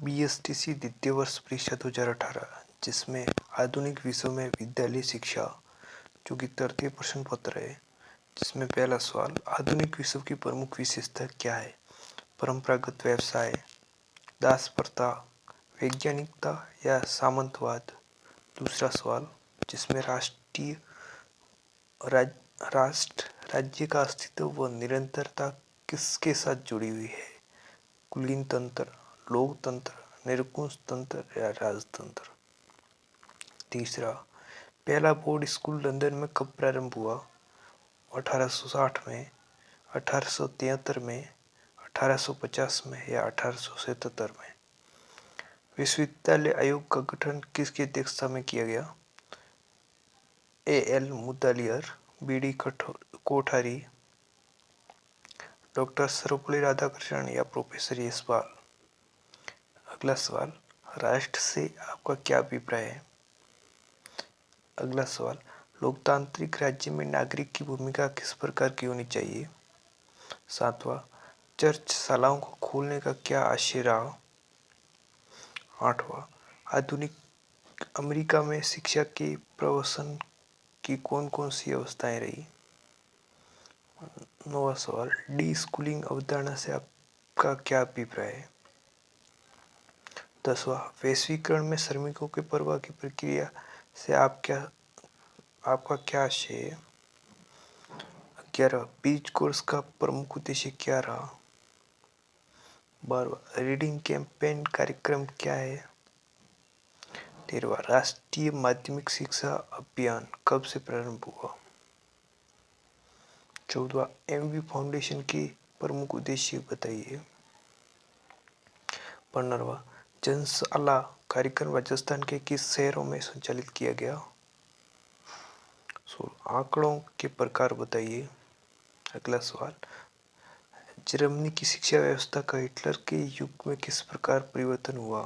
BSTC द्वितीय वर्ष परीक्षा 2018, जिसमें आधुनिक विषयों में विद्यालय शिक्षा, जो कि तृतीय प्रश्न पत्र है। जिसमें पहला सवाल, आधुनिक विश्व की प्रमुख विशेषता क्या है? परंपरागत व्यवसाय, दास प्रथा, वैज्ञानिकता या सामंतवाद। दूसरा सवाल, जिसमें राज्य का अस्तित्व व निरंतरता किसके साथ जुड़ी हुई है? कुलीन तंत्र, लोकतंत्र, निरंकुश तंत्र या राजतंत्र। तीसरा, पहला बोर्ड स्कूल लंदन में कब प्रारंभ हुआ? 1860 में, 1873 में, 1850 में या 1877 में। विश्वविद्यालय आयोग का गठन किसकी अध्यक्षता में किया गया? A.L. Mudaliar, B.D. Kothari, doctor Sarvepalli Radhakrishnan या प्रोफेसर यशपाल। अगला सवाल, राष्ट्र से आपका क्या अभिप्राय है? अगला सवाल, लोकतांत्रिक राज्य में नागरिक की भूमिका किस प्रकार की होनी चाहिए? सातवां, चर्चशालाओं को खोलने का क्या आशय रहा? आठवां, आधुनिक अमेरिका में शिक्षा के प्रवसन की कौन कौन सी अवस्थाएं रही? नौवां सवाल, डी स्कूलिंग अवधारणा से आपका क्या अभिप्राय है? 10वां, वैश्वीकरण में श्रमिकों के प्रवाह की प्रक्रिया से आपका क्या आशय है? 11वां, बीज कोर्स का प्रमुख उद्देश्य क्या रहा? 12वां, रीडिंग कैंपेन कार्यक्रम क्या है? 13वां, राष्ट्रीय माध्यमिक शिक्षा अभियान कब से प्रारंभ हुआ? 14वां, एमवी फाउंडेशन के प्रमुख उद्देश्य बताइए। 15वां, जनशाला कार्यक्रम राजस्थान के किस शहरों में संचालित किया गया? 16, आंकड़ों के प्रकार बताइए। अगला सवाल, जर्मनी की शिक्षा व्यवस्था का हिटलर के युग में किस प्रकार परिवर्तन हुआ?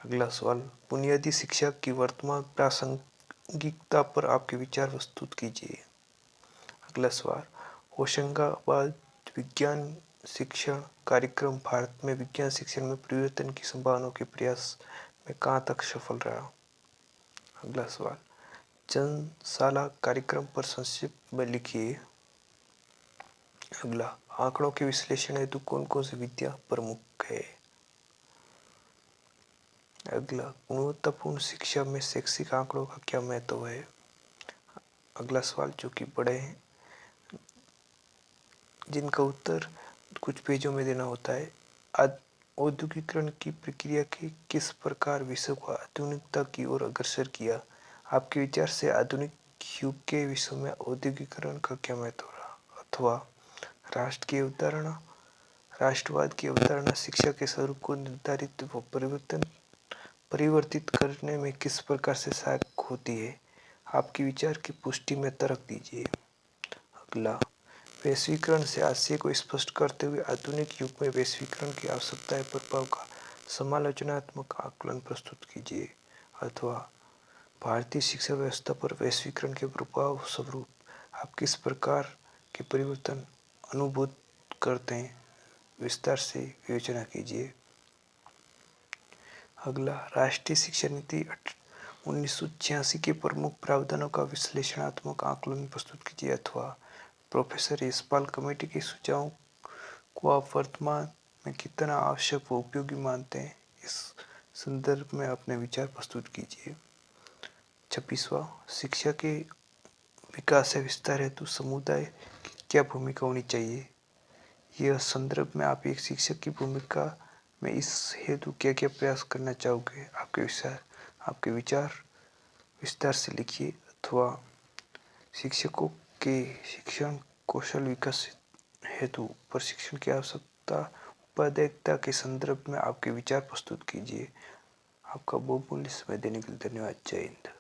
अगला सवाल, बुनियादी शिक्षा की वर्तमान प्रासंगिकता पर आपके विचार प्रस्तुत कीजिए। अगला सवाल, होशंगाबाद विज्ञान शिक्षण कार्यक्रम भारत में विज्ञान शिक्षण में परिवर्तन की संभावनाओं के प्रयास में कहाँ तक सफल रहा? अगला सवाल, जनशाला कार्यक्रम पर संक्षिप्त में लिखिए। अगला, आंकड़ों के विश्लेषण हेतु कौन कौन सी विधियां प्रमुख है? अगला, गुणवत्तापूर्ण शिक्षा में शैक्षिक आंकड़ों का क्या महत्व है? अगला सवाल, जो कि बड़े हैं, जिनका उत्तर कुछ पेजों में देना होता है। औद्योगिकरण की प्रक्रिया के किस प्रकार विश्व को आधुनिकता की ओर अग्रसर किया? आपके विचार से आधुनिक युग के विश्व में औद्योगिकरण का क्या महत्व रहा? अथवा राष्ट्रवाद की अवधारणा शिक्षा के स्वरूप को निर्धारित व परिवर्तित करने में किस प्रकार से सहायक होती है? आपके विचार की पुष्टि में तर्क दीजिए। अगला, वैश्वीकरण से आशय को स्पष्ट करते हुए आधुनिक युग में वैश्वीकरण की आवश्यकताएं प्रभाव का समालोचनात्मक आकलन प्रस्तुत कीजिए। अथवा भारतीय शिक्षा व्यवस्था पर वैश्वीकरण के प्रभाव स्वरूप आप किस प्रकार के परिवर्तन अनुभूत करते हैं, विस्तार से विवेचना कीजिए। अगला, राष्ट्रीय शिक्षा नीति 1986 के प्रमुख प्रावधानों का विश्लेषणात्मक आकलन प्रस्तुत कीजिए। अथवा प्रोफेसर यशपाल कमेटी के सुझावों को आप वर्तमान में कितना आवश्यक व उपयोगी मानते हैं, इस संदर्भ में अपने विचार प्रस्तुत कीजिए। 26वां, शिक्षा के विकास या विस्तार हेतु समुदाय की क्या भूमिका होनी चाहिए? यह संदर्भ में आप एक शिक्षक की भूमिका में इस हेतु क्या क्या प्रयास करना चाहोगे? आपके विचार विस्तार से लिखिए। अथवा शिक्षकों के शिक्षण कौशल विकास हेतु प्रशिक्षण की आवश्यकता उत्पादकता के संदर्भ में आपके विचार प्रस्तुत कीजिए। आपका बहुमूल्य समय देने के लिए धन्यवाद। जय हिंद।